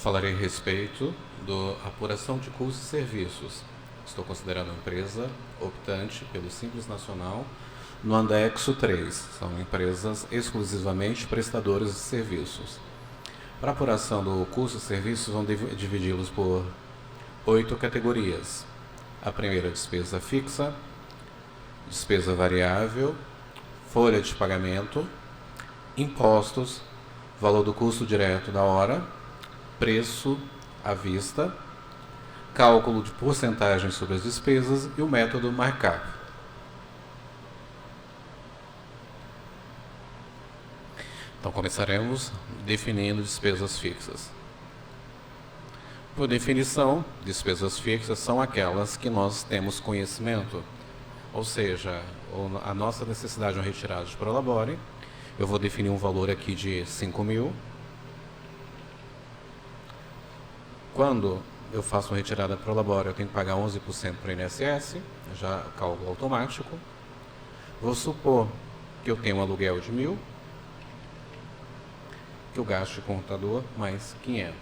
Falarei a respeito da apuração de custos e serviços. Estou considerando uma empresa optante pelo Simples Nacional no anexo 3. São empresas exclusivamente prestadoras de serviços. Para apuração do custo e serviços, vão dividi-los por 8 categorias. A primeira, despesa fixa, despesa variável, folha de pagamento, impostos, valor do custo direto da hora, preço à vista, cálculo de porcentagem sobre as despesas e o método markup. Então, começaremos definindo despesas fixas. Por definição, despesas fixas são aquelas que nós temos conhecimento, ou seja, a nossa necessidade de uma retirada de Prolabore. Eu vou definir um valor aqui de 5.000. Quando eu faço uma retirada Prolabore, eu tenho que pagar 11% para o INSS, já cálculo automático. Vou supor que eu tenho um aluguel de 1.000, que eu gasto de computador mais 500.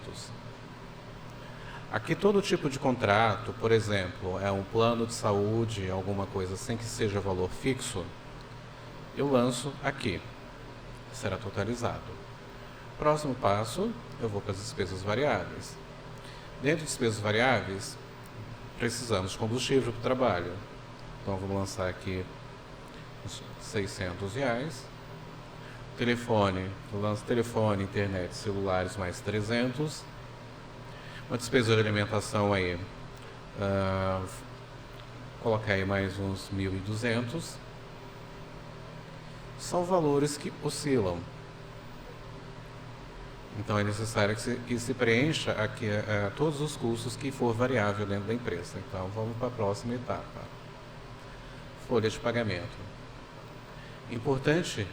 Aqui todo tipo de contrato, por exemplo, é um plano de saúde, alguma coisa assim que seja valor fixo, eu lanço aqui, será totalizado. Próximo passo, eu vou para as despesas variáveis. Dentro de despesas variáveis, precisamos de combustível para o trabalho. Então, vamos lançar aqui uns R$600. Telefone, eu lanço telefone, internet, celulares mais 300. Uma despesa de alimentação aí, colocar aí mais uns 1.200. São valores que oscilam. Então, é necessário que se preencha aqui todos os custos que for variável dentro da empresa. Então, vamos para a próxima etapa. Folha de pagamento. Importante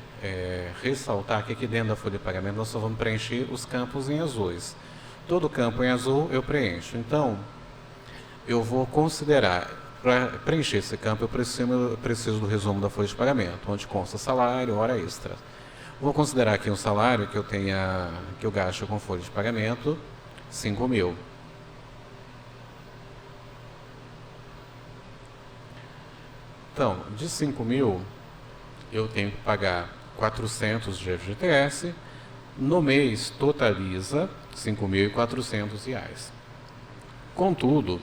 ressaltar que aqui dentro da folha de pagamento nós só vamos preencher os campos em azuis. Todo campo em azul eu preencho. Então, eu vou considerar, para preencher esse campo, eu preciso do resumo da folha de pagamento, onde consta salário, hora extra. Vou considerar aqui um salário que eu gasto com folha de pagamento, 5.000. Então, de 5.000, eu tenho que pagar 400 de FGTS, no mês totaliza R$5.400. Contudo,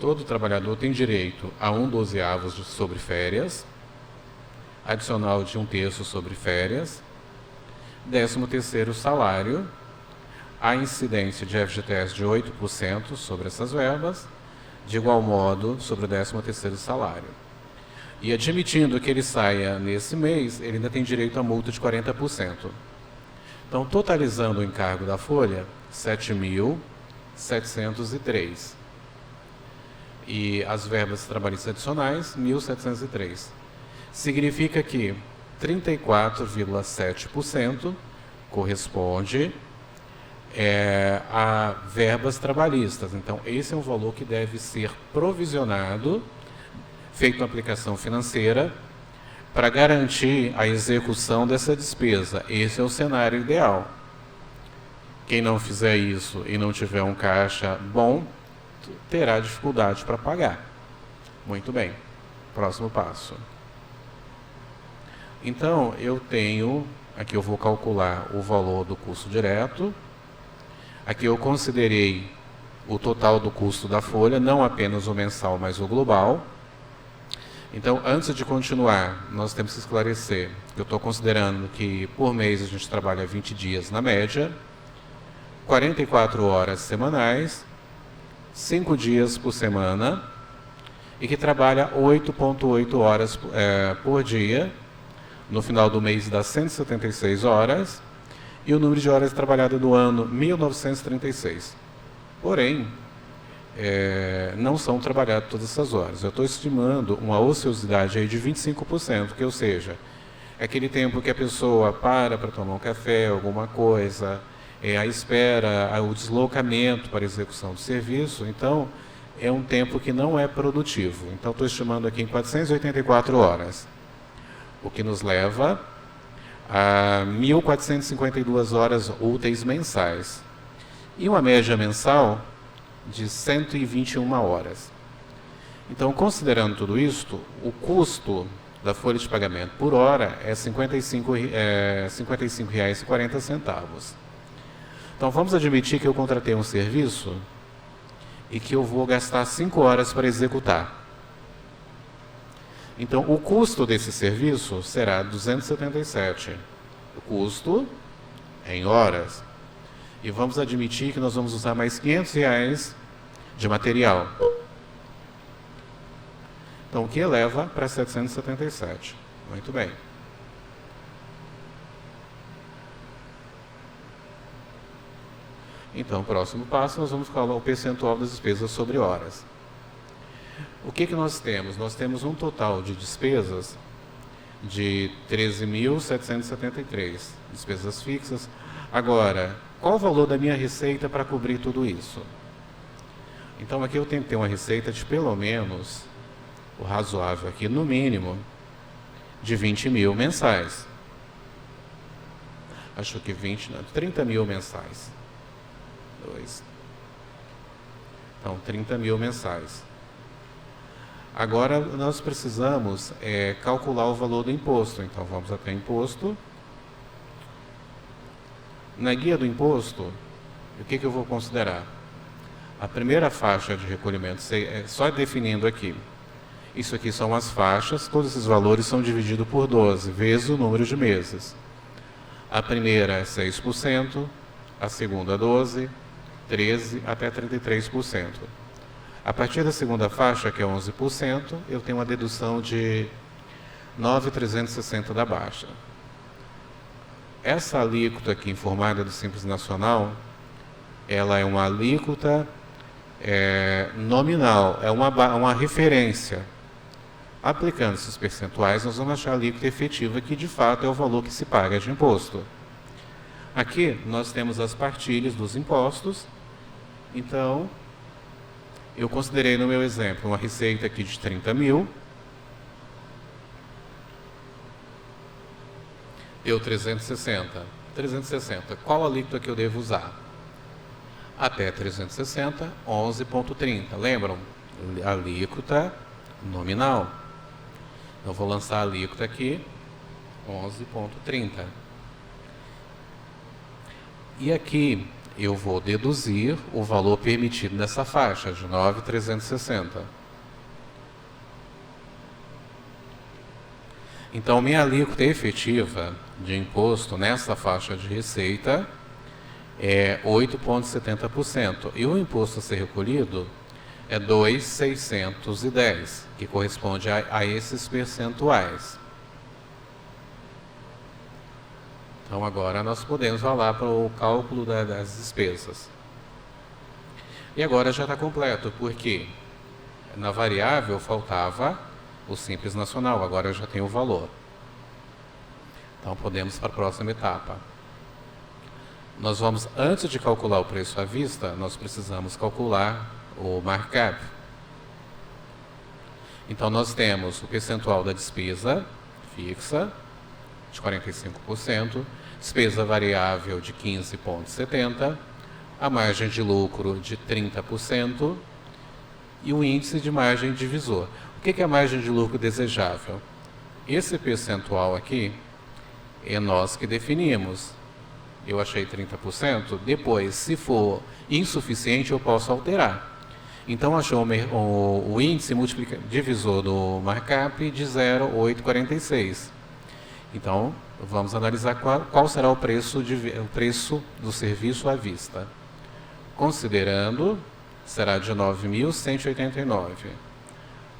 todo trabalhador tem direito a 1/12 sobre férias, adicional de 1/3 sobre férias, 13º salário, a incidência de FGTS de 8% sobre essas verbas, de igual modo sobre o 13º salário. E admitindo que ele saia nesse mês, ele ainda tem direito a multa de 40%. Então, totalizando o encargo da folha, 7.703. E as verbas trabalhistas adicionais, 1.703. Significa que 34,7% corresponde a verbas trabalhistas. Então, esse é um valor que deve ser provisionado, feito uma aplicação financeira, para garantir a execução dessa despesa. Esse é o cenário ideal. Quem não fizer isso e não tiver um caixa bom, terá dificuldade para pagar. Muito bem. Próximo passo. Então, aqui eu vou calcular o valor do custo direto. Aqui eu considerei o total do custo da folha, não apenas o mensal, mas o global. Então, antes de continuar, nós temos que esclarecer que eu estou considerando que por mês a gente trabalha 20 dias na média, 44 horas semanais, 5 dias por semana, e que trabalha 8,8 horas por dia. No final do mês dá 176 horas, e o número de horas trabalhadas do ano, 1.936. Porém, não são trabalhadas todas essas horas. Eu estou estimando uma ociosidade aí de 25%, que ou seja, é aquele tempo que a pessoa para tomar um café, alguma coisa, a espera, o deslocamento para a execução do serviço. Então, é um tempo que não é produtivo. Então, estou estimando aqui em 484 horas, o que nos leva a 1.452 horas úteis mensais. e uma média mensal de 121 horas. Então, considerando tudo isto, o custo da folha de pagamento por hora é R$ 55,40. Então, vamos admitir que eu contratei um serviço e que eu vou gastar 5 horas para executar. Então, o custo desse serviço será 277. O custo em horas. E vamos admitir que nós vamos usar mais R$ 500 de material. Então, o que eleva para 777. Muito bem. Então, o próximo passo, nós vamos calcular o percentual das despesas sobre horas. O que nós temos? Nós temos um total de despesas de 13.773, despesas fixas. Agora, qual o valor da minha receita para cobrir tudo isso? Então, aqui eu tenho que ter uma receita de pelo menos, o razoável aqui, no mínimo, de 20 mil mensais. Acho que 30 mil mensais. Então, 30 mil mensais. Agora, nós precisamos calcular o valor do imposto. Então, vamos até imposto. Na guia do imposto, o que eu vou considerar? A primeira faixa de recolhimento, só definindo aqui. Isso aqui são as faixas, todos esses valores são divididos por 12, vezes o número de meses. A primeira é 6%, a segunda 12%, 13% até 33%. A partir da segunda faixa, que é 11%, eu tenho uma dedução de 9.360 da baixa. Essa alíquota aqui informada do Simples Nacional, ela é uma alíquota nominal, é uma referência. Aplicando esses percentuais, nós vamos achar a alíquota efetiva, que de fato é o valor que se paga de imposto. Aqui nós temos as partilhas dos impostos. Então, eu considerei no meu exemplo uma receita aqui de 30 mil. Deu 360. 360. Qual alíquota que eu devo usar? Até 360, 11,30. Lembram? Alíquota nominal. Eu vou lançar a alíquota aqui, 11,30. E aqui eu vou deduzir o valor permitido nessa faixa, de 9.360. Então, minha alíquota efetiva de imposto nessa faixa de receita é 8,70%. E o imposto a ser recolhido é 2.610, que corresponde a esses percentuais. Então, agora nós podemos falar para o cálculo das despesas. E agora já está completo, porque na variável faltava o Simples Nacional, agora eu já tenho o valor. Então, podemos para a próxima etapa. Nós vamos, antes de calcular o preço à vista, nós precisamos calcular o markup. Então, nós temos o percentual da despesa fixa, de 45%, despesa variável de 15,70%, a margem de lucro de 30% e o índice de margem divisor. O que é a margem de lucro desejável? Esse percentual aqui é nós que definimos. Eu achei 30%, depois, se for insuficiente, eu posso alterar. Então, achou o índice divisor do markup de 0,846. Então, vamos analisar qual será o preço do serviço à vista. Considerando, será de 9.189.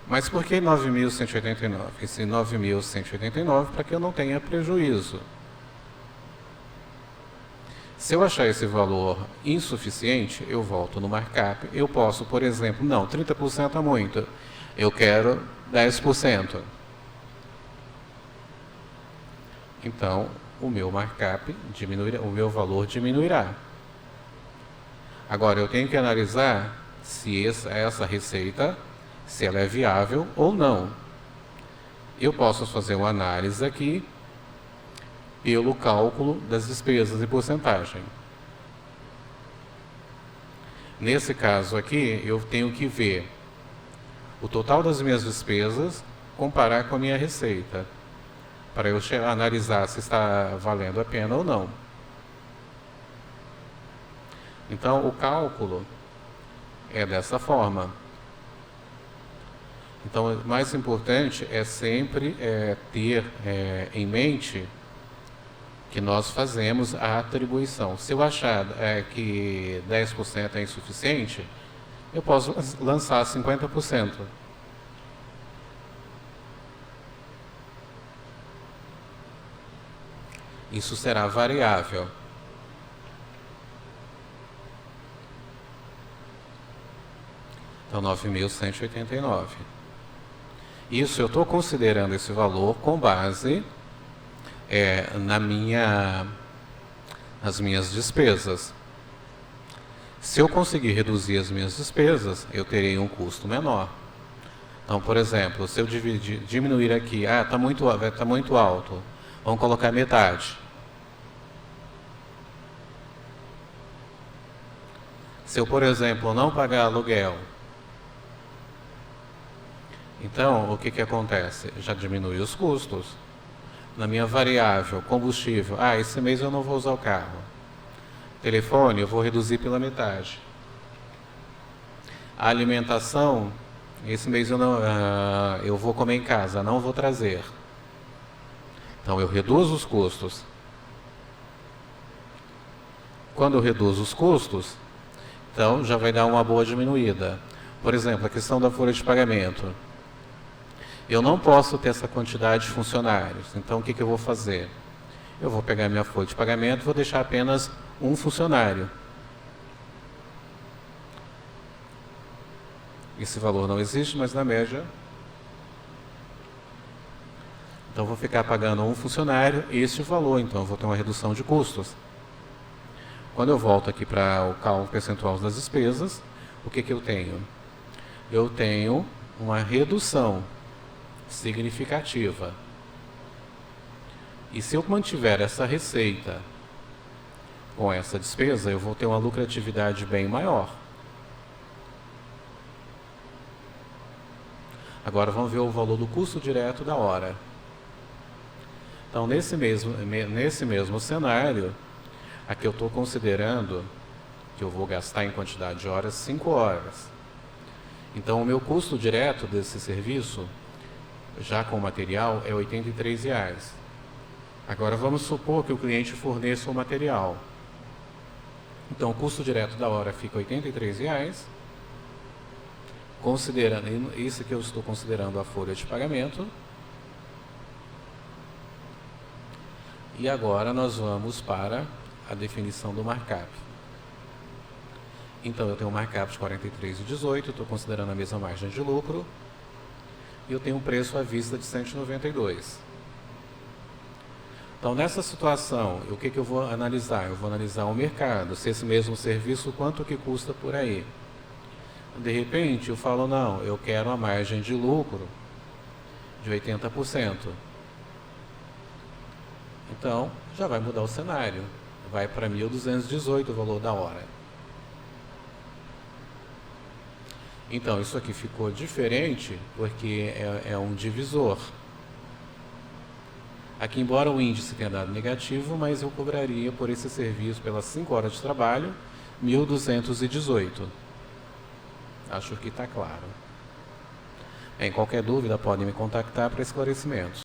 Mas por que 9.189? Esse 9.189 para que eu não tenha prejuízo. Se eu achar esse valor insuficiente, eu volto no markup. Eu posso, por exemplo, não, 30% é muito. Eu quero 10%. Então, o meu markup diminuirá, o meu valor diminuirá. Agora, eu tenho que analisar se essa receita, se ela é viável ou não. Eu posso fazer uma análise aqui pelo cálculo das despesas e porcentagem. Nesse caso aqui, eu tenho que ver o total das minhas despesas, comparar com a minha receita, para eu analisar se está valendo a pena ou não. Então, o cálculo é dessa forma. Então, o mais importante é sempre ter em mente que nós fazemos a atribuição. Se eu achar que 10% é insuficiente, eu posso lançar 50%. Isso será variável. Então, 9.189. Isso eu estou considerando esse valor com base nas minhas despesas. Se eu conseguir reduzir as minhas despesas, eu terei um custo menor. Então, por exemplo, se eu diminuir aqui, está muito alto, vamos colocar metade. Se eu, por exemplo, não pagar aluguel, então, o que acontece? Já diminui os custos. Na minha variável, combustível, esse mês eu não vou usar o carro. Telefone, eu vou reduzir pela metade. A alimentação, esse mês eu vou comer em casa, não vou trazer. Então, eu reduzo os custos. Quando eu reduzo os custos, então já vai dar uma boa diminuída. Por exemplo, a questão da folha de pagamento. Eu não posso ter essa quantidade de funcionários, então o que eu vou fazer? Eu vou pegar minha folha de pagamento e vou deixar apenas um funcionário. Esse valor não existe, mas na média. Então, vou ficar pagando um funcionário este valor, então eu vou ter uma redução de custos. Quando eu volto aqui para o cálculo percentual das despesas, o que eu tenho? Eu tenho uma redução significativa. E se eu mantiver essa receita com essa despesa, eu vou ter uma lucratividade bem maior. Agora vamos ver o valor do custo direto da hora. Então, nesse mesmo cenário, aqui eu estou considerando que eu vou gastar em quantidade de horas 5 horas. Então, o meu custo direto desse serviço, já com o material, é R$ 83. Agora, vamos supor que o cliente forneça o material. Então, o custo direto da hora fica R$ 83. Considerando, isso que eu estou considerando a folha de pagamento. E agora nós vamos para a definição do markup. Então, eu tenho um markup de 43,18, estou considerando a mesma margem de lucro. E eu tenho um preço à vista de 192. Então, nessa situação, o que eu vou analisar? Eu vou analisar o mercado, se esse mesmo serviço, quanto que custa por aí. De repente, eu falo, não, eu quero uma margem de lucro de 80%. Então, já vai mudar o cenário. Vai para 1.218 o valor da hora. Então, isso aqui ficou diferente porque é um divisor. Aqui, embora o índice tenha dado negativo, mas eu cobraria por esse serviço, pelas 5 horas de trabalho, 1.218. Acho que está claro. Em qualquer dúvida, podem me contactar para esclarecimentos.